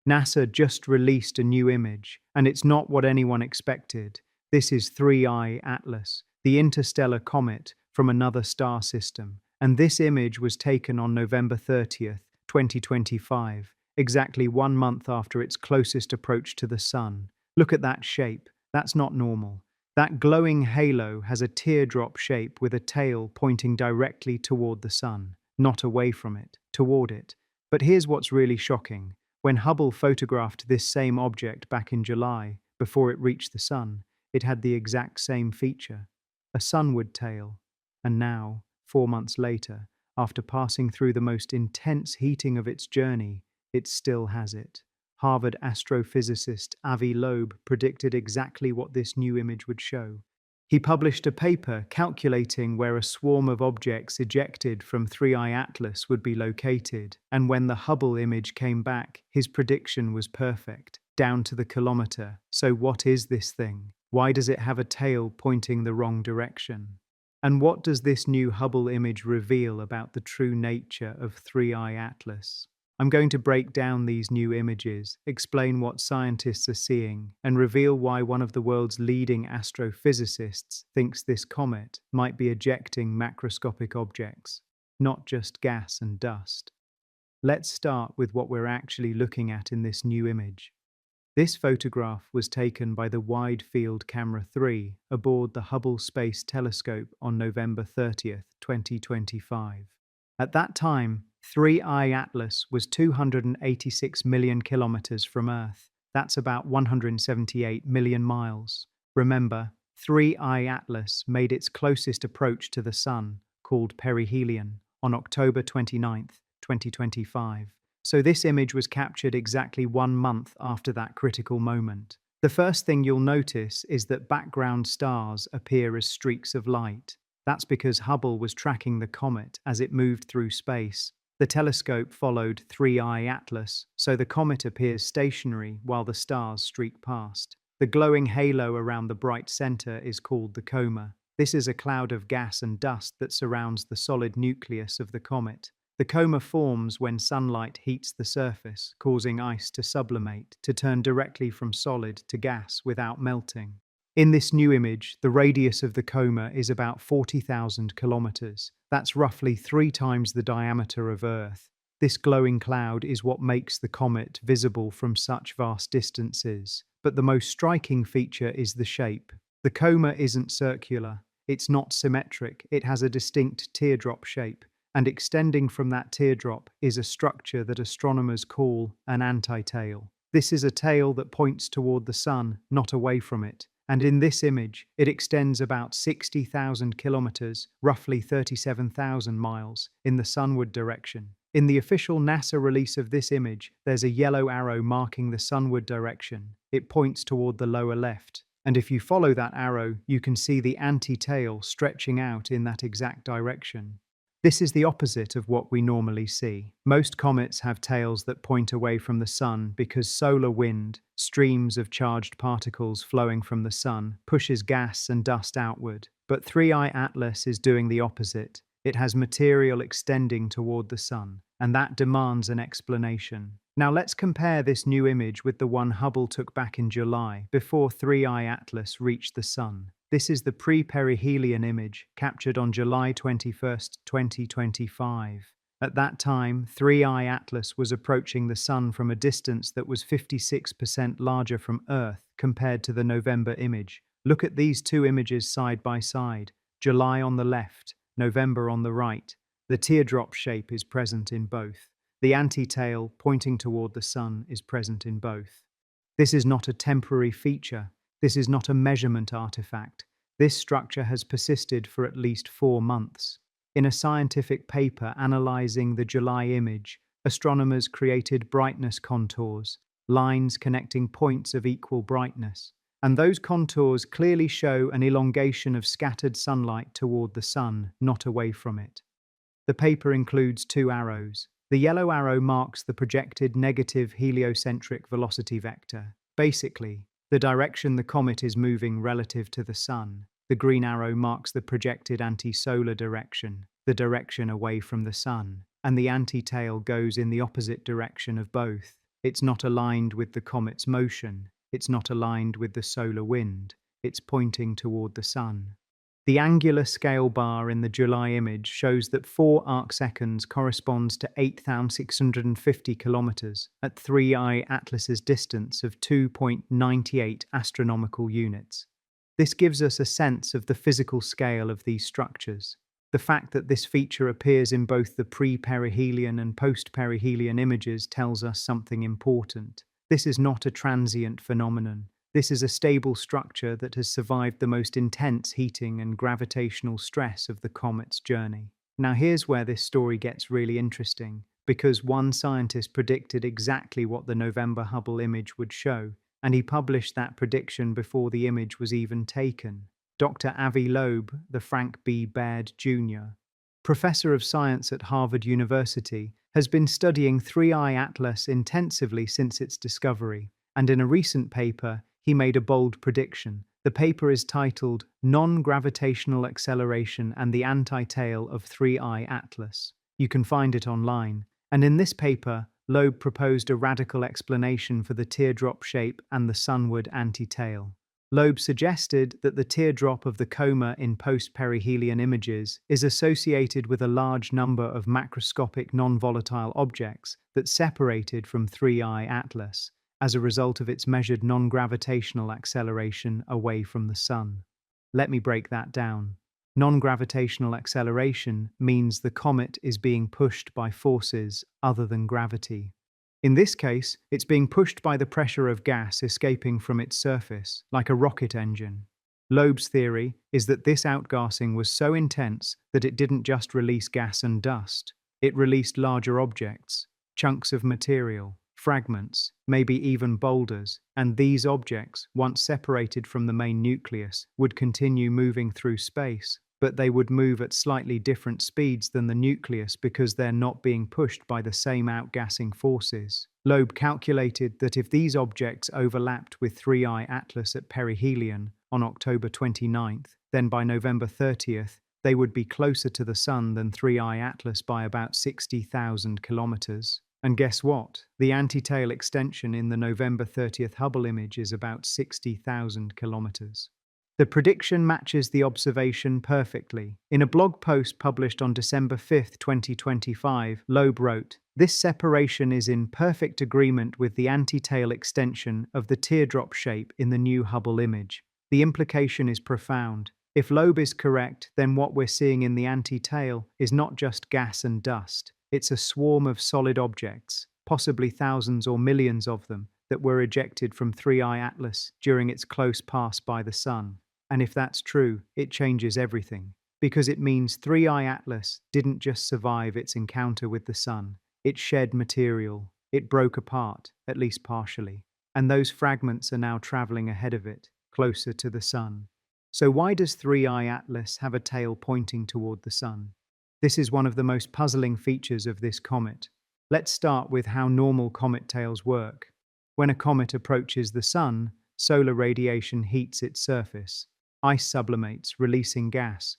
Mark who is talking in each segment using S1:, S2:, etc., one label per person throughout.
S1: NASA just released a new image, and it's not what anyone expected. This is 3I Atlas, the interstellar comet from another star system, and this image was taken on November 30th, 2025, exactly 1 month after its closest approach to the Sun. Look at that shape. That's not normal. That glowing halo has a teardrop shape with a tail pointing directly toward the Sun, not away from it, toward it. But here's what's really shocking. When Hubble photographed this same object back in July, before it reached the Sun, it had the exact same feature, a sunward tail. And now, 4 months later, after passing through the most intense heating of its journey, it still has it. Harvard astrophysicist Avi Loeb predicted exactly what this new image would show. He published a paper calculating where a swarm of objects ejected from 3I Atlas would be located, and when the Hubble image came back, his prediction was perfect, down to the kilometer. So what is this thing? Why does it have a tail pointing the wrong direction? And what does this new Hubble image reveal about the true nature of 3I Atlas? I'm going to break down these new images, explain what scientists are seeing, and reveal why one of the world's leading astrophysicists thinks this comet might be ejecting macroscopic objects, not just gas and dust. Let's start with what we're actually looking at in this new image. This photograph was taken by the Wide Field Camera 3 aboard the Hubble Space Telescope on November 30th, 2025. At that time, 3I Atlas was 286 million kilometers from Earth. That's about 178 million miles. Remember, 3I Atlas made its closest approach to the Sun, called perihelion, on October 29th, 2025. So this image was captured exactly 1 month after that critical moment. The first thing you'll notice is that background stars appear as streaks of light. That's because Hubble was tracking the comet as it moved through space. The telescope followed 3I Atlas, so the comet appears stationary while the stars streak past. The glowing halo around the bright center is called the coma. This is a cloud of gas and dust that surrounds the solid nucleus of the comet. The coma forms when sunlight heats the surface, causing ice to sublimate, to turn directly from solid to gas without melting. In this new image, the radius of the coma is about 40,000 kilometers. That's roughly 3 times the diameter of Earth. This glowing cloud is what makes the comet visible from such vast distances. But the most striking feature is the shape. The coma isn't circular. It's not symmetric. It has a distinct teardrop shape. And extending from that teardrop is a structure that astronomers call an antitail. This is a tail that points toward the Sun, not away from it. And in this image, it extends about 60,000 kilometers, roughly 37,000 miles, in the sunward direction. In the official NASA release of this image, there's a yellow arrow marking the sunward direction. It points toward the lower left. And if you follow that arrow, you can see the anti-tail stretching out in that exact direction. This is the opposite of what we normally see. Most comets have tails that point away from the Sun because solar wind, streams of charged particles flowing from the Sun, pushes gas and dust outward. But 3I Atlas is doing the opposite. It has material extending toward the Sun, and that demands an explanation. Now let's compare this new image with the one Hubble took back in July, before 3I Atlas reached the Sun. This is the pre-perihelion image, captured on July 21st, 2025. At that time, 3I Atlas was approaching the Sun from a distance that was 56% larger from Earth compared to the November image. Look at these two images side by side, July on the left, November on the right. The teardrop shape is present in both. The anti-tail, pointing toward the Sun, is present in both. This is not a temporary feature. This is not a measurement artifact. This structure has persisted for at least 4 months. In a scientific paper analyzing the July image, astronomers created brightness contours, lines connecting points of equal brightness. And those contours clearly show an elongation of scattered sunlight toward the Sun, not away from it. The paper includes 2 arrows. The yellow arrow marks the projected negative heliocentric velocity vector. Basically, the direction the comet is moving relative to the Sun. The green arrow marks the projected anti-solar direction, the direction away from the Sun, and the anti-tail goes in the opposite direction of both. It's not aligned with the comet's motion. It's not aligned with the solar wind. It's pointing toward the sun. The angular scale bar in the July image shows that 4 arcseconds corresponds to 8,650 kilometers at 3I Atlas's distance of 2.98 astronomical units. This gives us a sense of the physical scale of these structures. The fact that this feature appears in both the pre-perihelion and post-perihelion images tells us something important. This is not a transient phenomenon. This is a stable structure that has survived the most intense heating and gravitational stress of the comet's journey. Now here's where this story gets really interesting, because one scientist predicted exactly what the November Hubble image would show, and he published that prediction before the image was even taken. Dr. Avi Loeb, the Frank B. Baird Jr., professor of science at Harvard University, has been studying 3I Atlas intensively since its discovery, and in a recent paper, he made a bold prediction. The paper is titled Non-Gravitational Acceleration and the Anti-Tail of 3I Atlas. You can find it online. And in this paper, Loeb proposed a radical explanation for the teardrop shape and the sunward anti-tail. Loeb suggested that the teardrop of the coma in post-perihelion images is associated with a large number of macroscopic non-volatile objects that separated from 3I Atlas as a result of its measured non-gravitational acceleration away from the Sun. Let me break that down. Non-gravitational acceleration means the comet is being pushed by forces other than gravity. In this case, it's being pushed by the pressure of gas escaping from its surface, like a rocket engine. Loeb's theory is that this outgassing was so intense that it didn't just release gas and dust. It released larger objects, chunks of material, fragments, maybe even boulders, and these objects, once separated from the main nucleus, would continue moving through space, but they would move at slightly different speeds than the nucleus because they're not being pushed by the same outgassing forces. Loeb calculated that if these objects overlapped with 3I Atlas at perihelion on October 29th, then by November 30th, they would be closer to the Sun than 3I Atlas by about 60,000 kilometers. And guess what? The anti-tail extension in the November 30th Hubble image is about 60,000 kilometers. The prediction matches the observation perfectly. In a blog post published on December 5, 2025, Loeb wrote, "This separation is in perfect agreement with the anti-tail extension of the teardrop shape in the new Hubble image. The implication is profound. If Loeb is correct, then what we're seeing in the anti-tail is not just gas and dust. It's a swarm of solid objects, possibly thousands or millions of them, that were ejected from 3I Atlas during its close pass by the Sun. And if that's true, it changes everything, because it means 3I Atlas didn't just survive its encounter with the Sun. It shed material. It broke apart, at least partially. And those fragments are now traveling ahead of it, closer to the Sun. So why does 3I Atlas have a tail pointing toward the Sun? This is one of the most puzzling features of this comet. Let's start with how normal comet tails work. When a comet approaches the Sun, solar radiation heats its surface. Ice sublimates, releasing gas.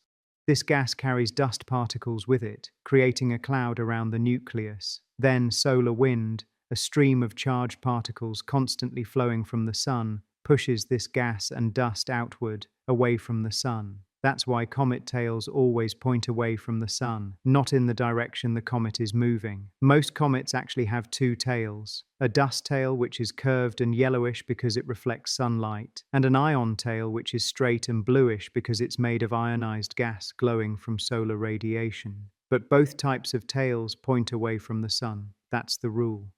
S1: This gas carries dust particles with it, creating a cloud around the nucleus. Then solar wind, a stream of charged particles constantly flowing from the Sun, pushes this gas and dust outward, away from the Sun. That's why comet tails always point away from the Sun, not in the direction the comet is moving. Most comets actually have two tails, a dust tail which is curved and yellowish because it reflects sunlight, and an ion tail which is straight and bluish because it's made of ionized gas glowing from solar radiation. But both types of tails point away from the Sun. That's the rule.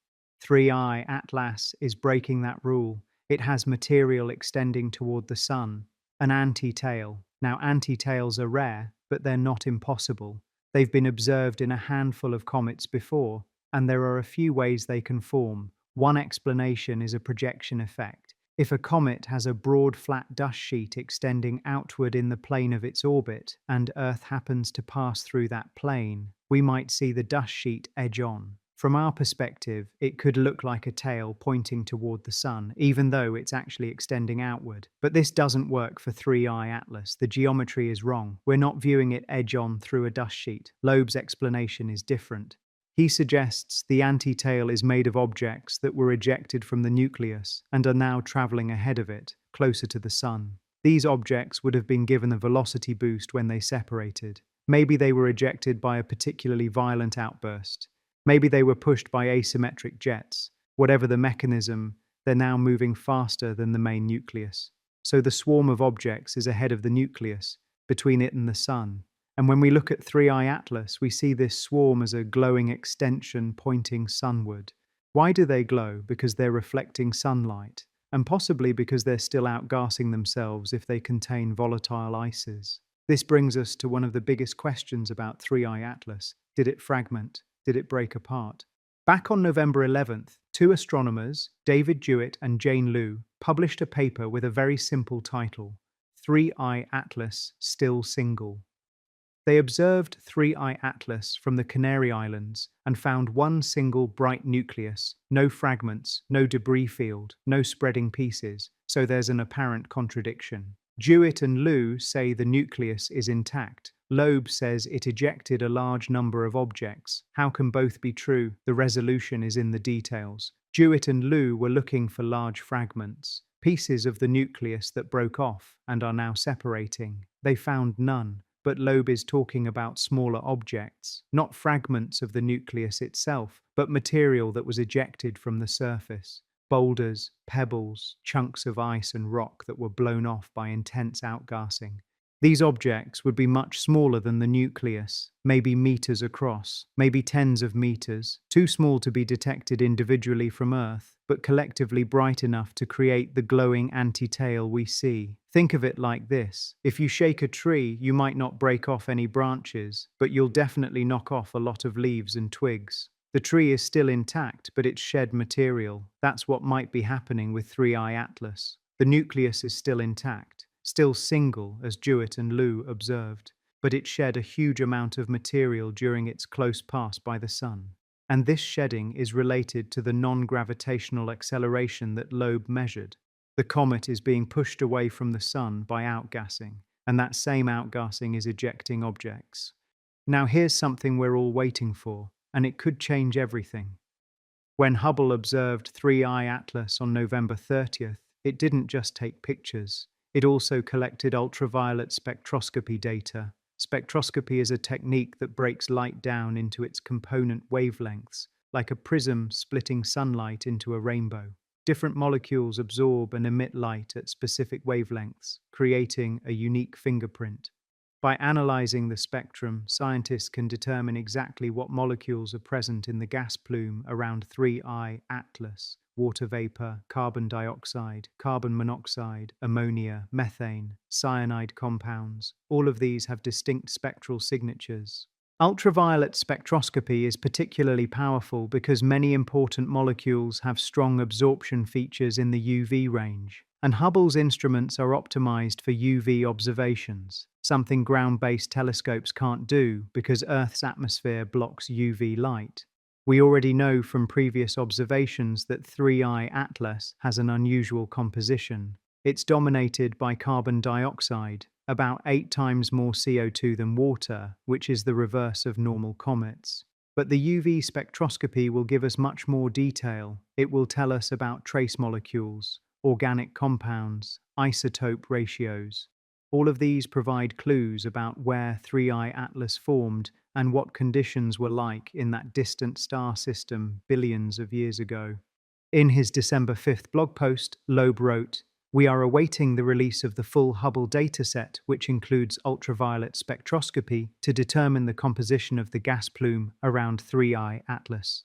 S1: 3I Atlas is breaking that rule. It has material extending toward the Sun, an anti-tail. Now, anti-tails are rare, but they're not impossible. They've been observed in a handful of comets before, and there are a few ways they can form. One explanation is a projection effect. If a comet has a broad flat dust sheet extending outward in the plane of its orbit, and Earth happens to pass through that plane, we might see the dust sheet edge on. From our perspective, it could look like a tail pointing toward the Sun, even though it's actually extending outward. But this doesn't work for 3I Atlas. The geometry is wrong. We're not viewing it edge on through a dust sheet. Loeb's explanation is different. He suggests the anti-tail is made of objects that were ejected from the nucleus and are now traveling ahead of it, closer to the Sun. These objects would have been given a velocity boost when they separated. Maybe they were ejected by a particularly violent outburst. Maybe they were pushed by asymmetric jets. Whatever the mechanism, they're now moving faster than the main nucleus. So the swarm of objects is ahead of the nucleus, between it and the Sun. And when we look at 3i Atlas, we see this swarm as a glowing extension pointing sunward. Why do they glow? Because they're reflecting sunlight, and possibly because they're still outgassing themselves if they contain volatile ices. This brings us to one of the biggest questions about 3i Atlas. Did it fragment? Did it break apart? Back on November 11th, two astronomers, David Jewett and Jane Liu, published a paper with a very simple title, 3i Atlas Still Single. They observed 3i Atlas from the Canary Islands and found one single bright nucleus, no fragments, no debris field, no spreading pieces, so there's an apparent contradiction. Jewett and Liu say the nucleus is intact. Loeb says it ejected a large number of objects. How can both be true? The resolution is in the details. Jewett and Liu were looking for large fragments, pieces of the nucleus that broke off and are now separating. They found none. But Loeb is talking about smaller objects, not fragments of the nucleus itself, but material that was ejected from the surface. Boulders, pebbles, chunks of ice and rock that were blown off by intense outgassing. These objects would be much smaller than the nucleus, maybe meters across, maybe tens of meters, too small to be detected individually from Earth, but collectively bright enough to create the glowing anti-tail we see. Think of it like this. If you shake a tree, you might not break off any branches, but you'll definitely knock off a lot of leaves and twigs. The tree is still intact, but it's shed material. That's what might be happening with 3i Atlas. The nucleus is still intact, still single, as Jewett and Liu observed, but it shed a huge amount of material during its close pass by the Sun. And this shedding is related to the non-gravitational acceleration that Loeb measured. The comet is being pushed away from the Sun by outgassing, and that same outgassing is ejecting objects. Now here's something we're all waiting for, and it could change everything. When Hubble observed 3i Atlas on November 30th, it didn't just take pictures. It also collected ultraviolet spectroscopy data. Spectroscopy is a technique that breaks light down into its component wavelengths, like a prism splitting sunlight into a rainbow. Different molecules absorb and emit light at specific wavelengths, creating a unique fingerprint. By analyzing the spectrum, scientists can determine exactly what molecules are present in the gas plume around 3i Atlas: water vapor, carbon dioxide, carbon monoxide, ammonia, methane, cyanide compounds. All of these have distinct spectral signatures. Ultraviolet spectroscopy is particularly powerful because many important molecules have strong absorption features in the UV range, and Hubble's instruments are optimized for UV observations, something ground-based telescopes can't do because Earth's atmosphere blocks UV light. We already know from previous observations that 3i Atlas has an unusual composition. It's dominated by carbon dioxide, about 8 times more CO2 than water, which is the reverse of normal comets. But the UV spectroscopy will give us much more detail. It will tell us about trace molecules, organic compounds, isotope ratios. All of these provide clues about where 3i Atlas formed and what conditions were like in that distant star system billions of years ago. In his December 5th blog post, Loeb wrote, "We are awaiting the release of the full Hubble dataset, which includes ultraviolet spectroscopy, to determine the composition of the gas plume around 3i Atlas.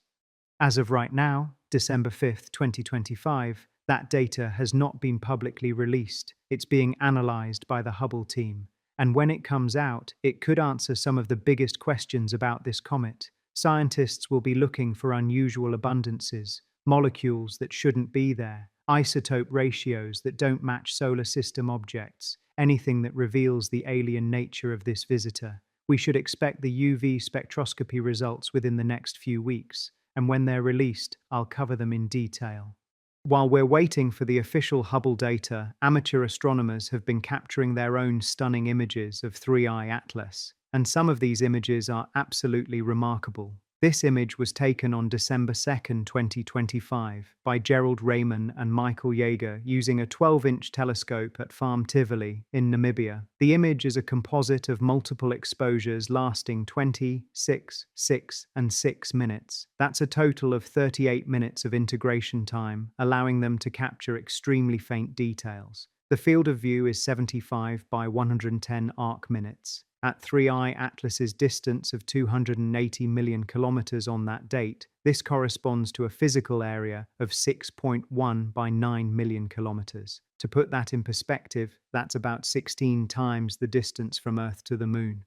S1: As of right now, December 5th, 2025, that data has not been publicly released. It's being analyzed by the Hubble team. And when it comes out, it could answer some of the biggest questions about this comet. Scientists will be looking for unusual abundances, molecules that shouldn't be there, isotope ratios that don't match solar system objects, anything that reveals the alien nature of this visitor. We should expect the UV spectroscopy results within the next few weeks, and when they're released, I'll cover them in detail." While we're waiting for the official Hubble data, amateur astronomers have been capturing their own stunning images of 3i Atlas, and some of these images are absolutely remarkable. This image was taken on December 2nd, 2025, by Gerald Raymond and Michael Yeager using a 12-inch telescope at Farm Tivoli in Namibia. The image is a composite of multiple exposures lasting 20, 6, 6, and 6 minutes. That's a total of 38 minutes of integration time, allowing them to capture extremely faint details. The field of view is 75 by 110 arc minutes. At 3I Atlas's distance of 280 million kilometers on that date, this corresponds to a physical area of 6.1 by 9 million kilometers. To put that in perspective, that's about 16 times the distance from Earth to the Moon.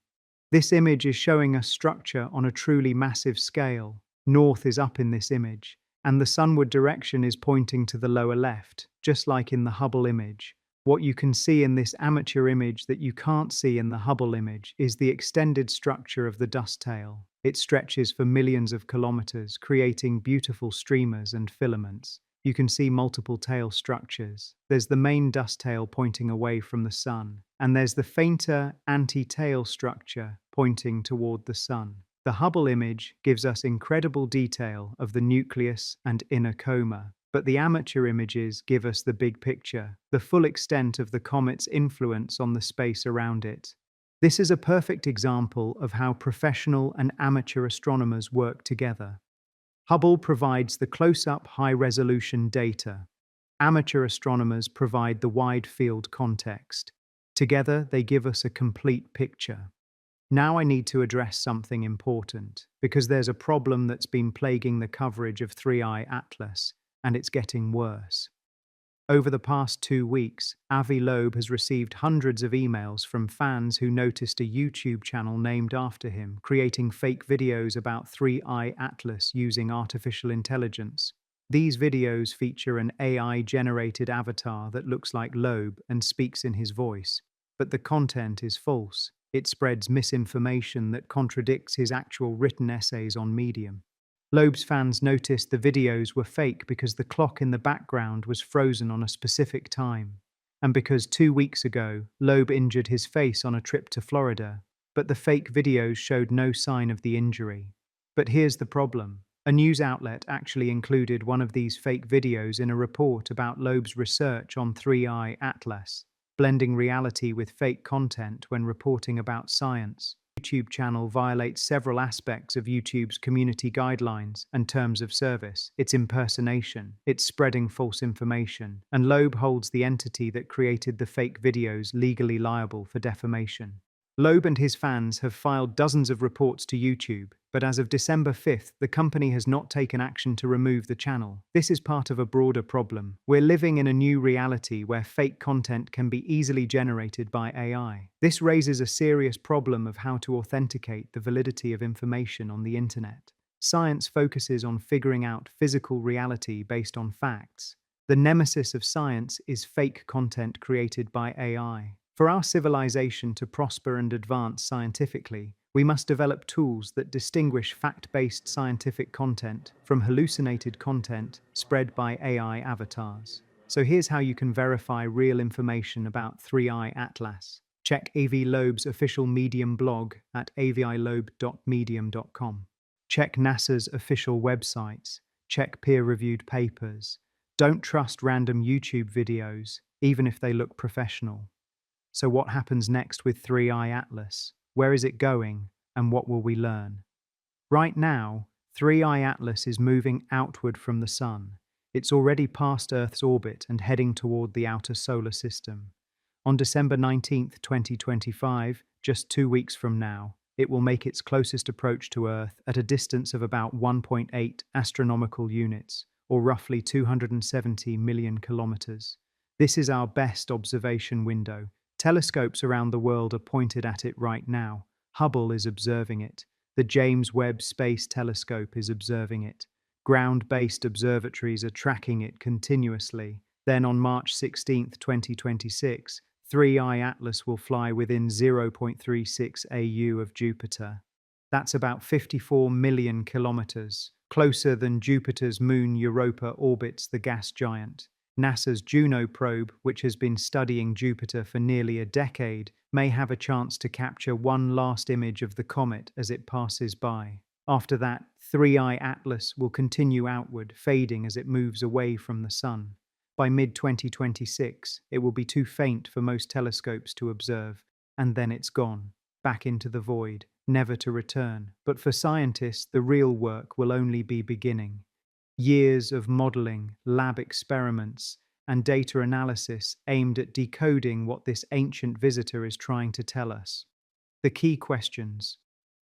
S1: This image is showing us structure on a truly massive scale. North is up in this image, and the sunward direction is pointing to the lower left, just like in the Hubble image. What you can see in this amateur image that you can't see in the Hubble image is the extended structure of the dust tail. It stretches for millions of kilometers, creating beautiful streamers and filaments. You can see multiple tail structures. There's the main dust tail pointing away from the sun, and there's the fainter anti-tail structure pointing toward the sun. The Hubble image gives us incredible detail of the nucleus and inner coma, but the amateur images give us the big picture, the full extent of the comet's influence on the space around it. This is a perfect example of how professional and amateur astronomers work together. Hubble provides the close-up, high-resolution data. Amateur astronomers provide the wide-field context. Together, they give us a complete picture. Now I need to address something important, because there's a problem that's been plaguing the coverage of 3I Atlas, and it's getting worse. Over the past 2 weeks, Avi Loeb has received hundreds of emails from fans who noticed a YouTube channel named after him, creating fake videos about 3I Atlas using artificial intelligence. These videos feature an AI-generated avatar that looks like Loeb and speaks in his voice, but the content is false. It spreads misinformation that contradicts his actual written essays on Medium. Loeb's fans noticed the videos were fake because the clock in the background was frozen on a specific time, and because 2 weeks ago, Loeb injured his face on a trip to Florida, but the fake videos showed no sign of the injury. But here's the problem. A news outlet actually included one of these fake videos in a report about Loeb's research on 3I Atlas, blending reality with fake content when reporting about science. YouTube channel violates several aspects of YouTube's community guidelines and terms of service. It's impersonation, it's spreading false information, and Loeb holds the entity that created the fake videos legally liable for defamation. Loeb and his fans have filed dozens of reports to YouTube, but as of December 5th, the company has not taken action to remove the channel. This is part of a broader problem. We're living in a new reality where fake content can be easily generated by AI. This raises a serious problem of how to authenticate the validity of information on the internet. Science focuses on figuring out physical reality based on facts. The nemesis of science is fake content created by AI. For our civilization to prosper and advance scientifically, we must develop tools that distinguish fact-based scientific content from hallucinated content spread by AI avatars. So here's how you can verify real information about 3I Atlas. Check Avi Loeb's official Medium blog at aviloeb.medium.com. Check NASA's official websites. Check peer-reviewed papers. Don't trust random YouTube videos, even if they look professional. So what happens next with 3I Atlas? Where is it going, and what will we learn? Right now, 3I Atlas is moving outward from the Sun. It's already past Earth's orbit and heading toward the outer solar system. On December 19th, 2025, just 2 weeks from now, it will make its closest approach to Earth at a distance of about 1.8 astronomical units, or roughly 270 million kilometers. This is our best observation window. Telescopes around the world are pointed at it right now. Hubble is observing it. The James Webb Space Telescope is observing it. Ground-based observatories are tracking it continuously. Then on March 16, 2026, 3I Atlas will fly within 0.36 AU of Jupiter. That's about 54 million kilometers, closer than Jupiter's moon Europa orbits the gas giant. NASA's Juno probe, which has been studying Jupiter for nearly a decade, may have a chance to capture one last image of the comet as it passes by. After that, 3i Atlas will continue outward, fading as it moves away from the Sun. By mid-2026, it will be too faint for most telescopes to observe, and then it's gone, back into the void, never to return. But for scientists, the real work will only be beginning. Years of modeling, lab experiments, and data analysis aimed at decoding what this ancient visitor is trying to tell us. The key questions.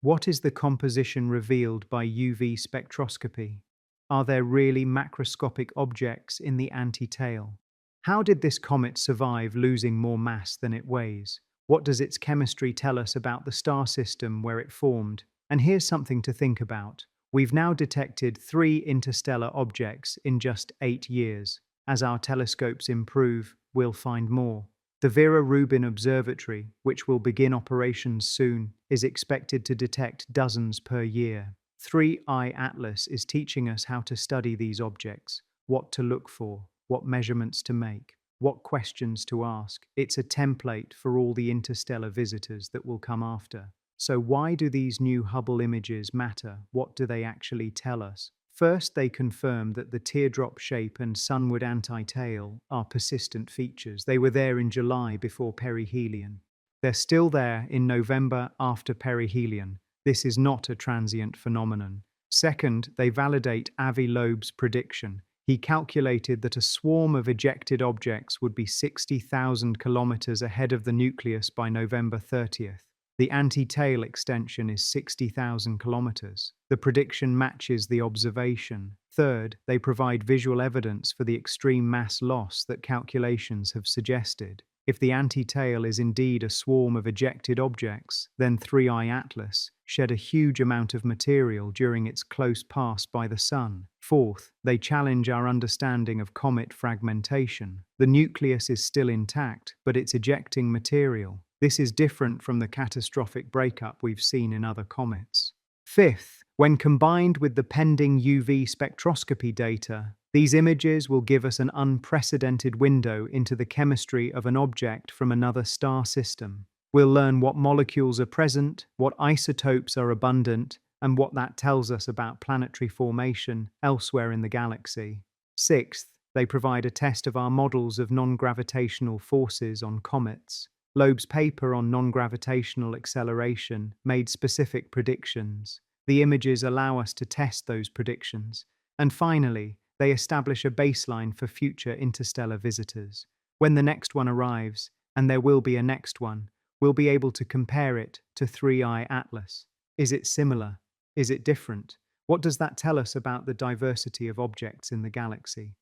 S1: What is the composition revealed by UV spectroscopy? Are there really macroscopic objects in the anti-tail? How did this comet survive losing more mass than it weighs? What does its chemistry tell us about the star system where it formed? And here's something to think about. We've now detected 3 interstellar objects in just 8 years. As our telescopes improve, we'll find more. The Vera Rubin Observatory, which will begin operations soon, is expected to detect dozens per year. 3i Atlas is teaching us how to study these objects, what to look for, what measurements to make, what questions to ask. It's a template for all the interstellar visitors that will come after. So why do these new Hubble images matter? What do they actually tell us? First, they confirm that the teardrop shape and sunward anti-tail are persistent features. They were there in July before perihelion. They're still there in November after perihelion. This is not a transient phenomenon. Second, they validate Avi Loeb's prediction. He calculated that a swarm of ejected objects would be 60,000 kilometers ahead of the nucleus by November 30th. The anti-tail extension is 60,000 kilometers. The prediction matches the observation. Third, they provide visual evidence for the extreme mass loss that calculations have suggested. If the anti-tail is indeed a swarm of ejected objects, then 3i Atlas shed a huge amount of material during its close pass by the Sun. Fourth, they challenge our understanding of comet fragmentation. The nucleus is still intact, but it's ejecting material. This is different from the catastrophic breakup we've seen in other comets. Fifth, when combined with the pending UV spectroscopy data, these images will give us an unprecedented window into the chemistry of an object from another star system. We'll learn what molecules are present, what isotopes are abundant, and what that tells us about planetary formation elsewhere in the galaxy. Sixth, they provide a test of our models of non-gravitational forces on comets. Loeb's paper on non-gravitational acceleration made specific predictions. The images allow us to test those predictions. And finally, they establish a baseline for future interstellar visitors. When the next one arrives, and there will be a next one, we'll be able to compare it to 3i Atlas. Is it similar? Is it different? What does that tell us about the diversity of objects in the galaxy?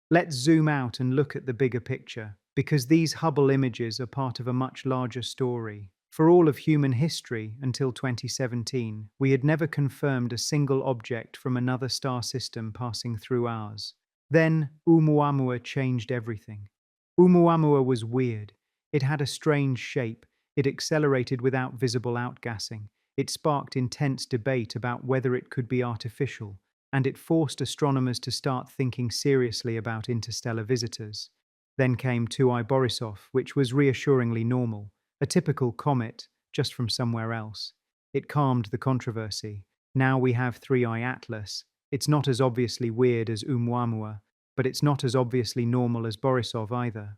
S1: Let's zoom out and look at the bigger picture, because these Hubble images are part of a much larger story. For all of human history until 2017, we had never confirmed a single object from another star system passing through ours. Then, Oumuamua changed everything. Oumuamua was weird. It had a strange shape. It accelerated without visible outgassing. It sparked intense debate about whether it could be artificial, and it forced astronomers to start thinking seriously about interstellar visitors. Then came 2i Borisov, which was reassuringly normal, a typical comet, just from somewhere else. It calmed the controversy. Now we have 3i Atlas. It's not as obviously weird as Oumuamua, but it's not as obviously normal as Borisov either.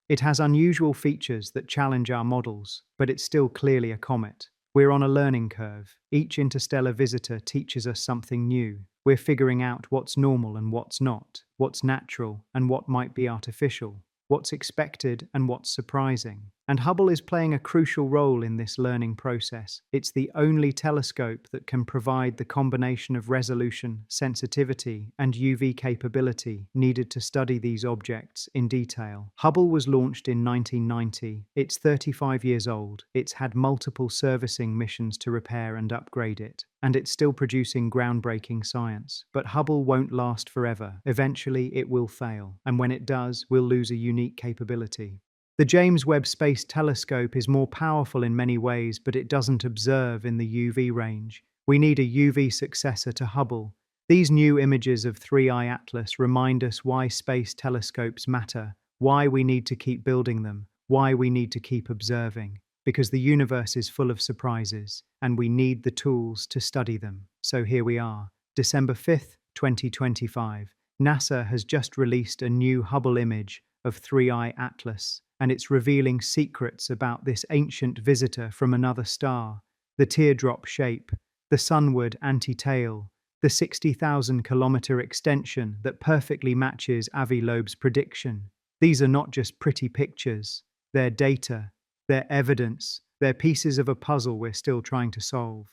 S1: It has unusual features that challenge our models, but it's still clearly a comet. We're on a learning curve. Each interstellar visitor teaches us something new. We're figuring out what's normal and what's not, what's natural and what might be artificial, what's expected and what's surprising. And Hubble is playing a crucial role in this learning process. It's the only telescope that can provide the combination of resolution, sensitivity, and UV capability needed to study these objects in detail. Hubble was launched in 1990. It's 35 years old. It's had multiple servicing missions to repair and upgrade it, and it's still producing groundbreaking science. But Hubble won't last forever. Eventually, it will fail, and when it does, we'll lose a unique capability. The James Webb Space Telescope is more powerful in many ways, but it doesn't observe in the UV range. We need a UV successor to Hubble. These new images of 3i Atlas remind us why space telescopes matter, why we need to keep building them, why we need to keep observing. because the universe is full of surprises and we need the tools to study them. So here we are, December 5th, 2025. NASA has just released a new Hubble image of 3I Atlas, and it's revealing secrets about this ancient visitor from another star, the teardrop shape, the sunward anti-tail, the 60,000-kilometer extension that perfectly matches Avi Loeb's prediction. These are not just pretty pictures, they're data, they're evidence, they're pieces of a puzzle we're still trying to solve.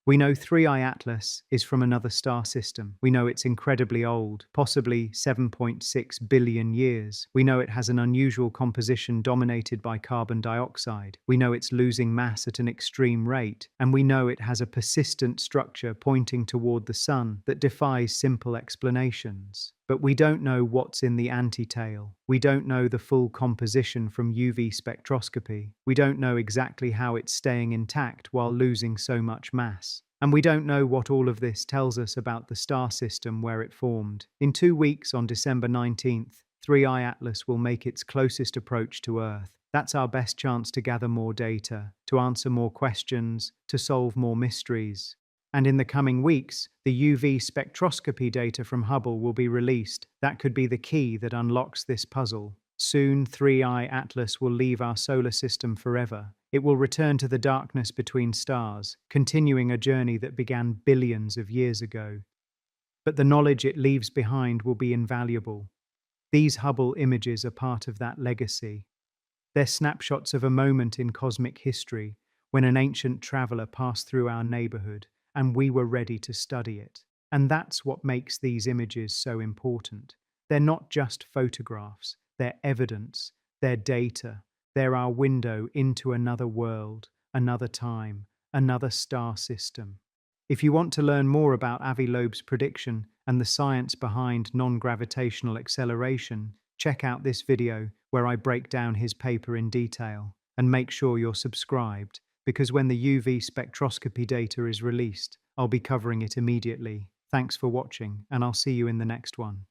S1: We know 3I Atlas is from another star system. We know it's incredibly old, possibly 7.6 billion years. We know it has an unusual composition dominated by carbon dioxide. We know it's losing mass at an extreme rate. And we know it has a persistent structure pointing toward the sun that defies simple explanations. But we don't know what's in the anti-tail. We don't know the full composition from UV spectroscopy. We don't know exactly how it's staying intact while losing so much mass. And we don't know what all of this tells us about the star system where it formed. In 2 weeks, on December 19th, 3I Atlas will make its closest approach to Earth. That's our best chance to gather more data, to answer more questions, to solve more mysteries. And in the coming weeks, the UV spectroscopy data from Hubble will be released. That could be the key that unlocks this puzzle. Soon, 3I Atlas will leave our solar system forever. It will return to the darkness between stars, continuing a journey that began billions of years ago. But the knowledge it leaves behind will be invaluable. These Hubble images are part of that legacy. They're snapshots of a moment in cosmic history when an ancient traveler passed through our neighborhood and we were ready to study it. And that's what makes these images so important. They're not just photographs, they're evidence, they're data, they're our window into another world, another time, another star system. If you want to learn more about Avi Loeb's prediction and the science behind non-gravitational acceleration, check out this video where I break down his paper in detail. And make sure you're subscribed, because when the UV spectroscopy data is released, I'll be covering it immediately. Thanks for watching, and I'll see you in the next one.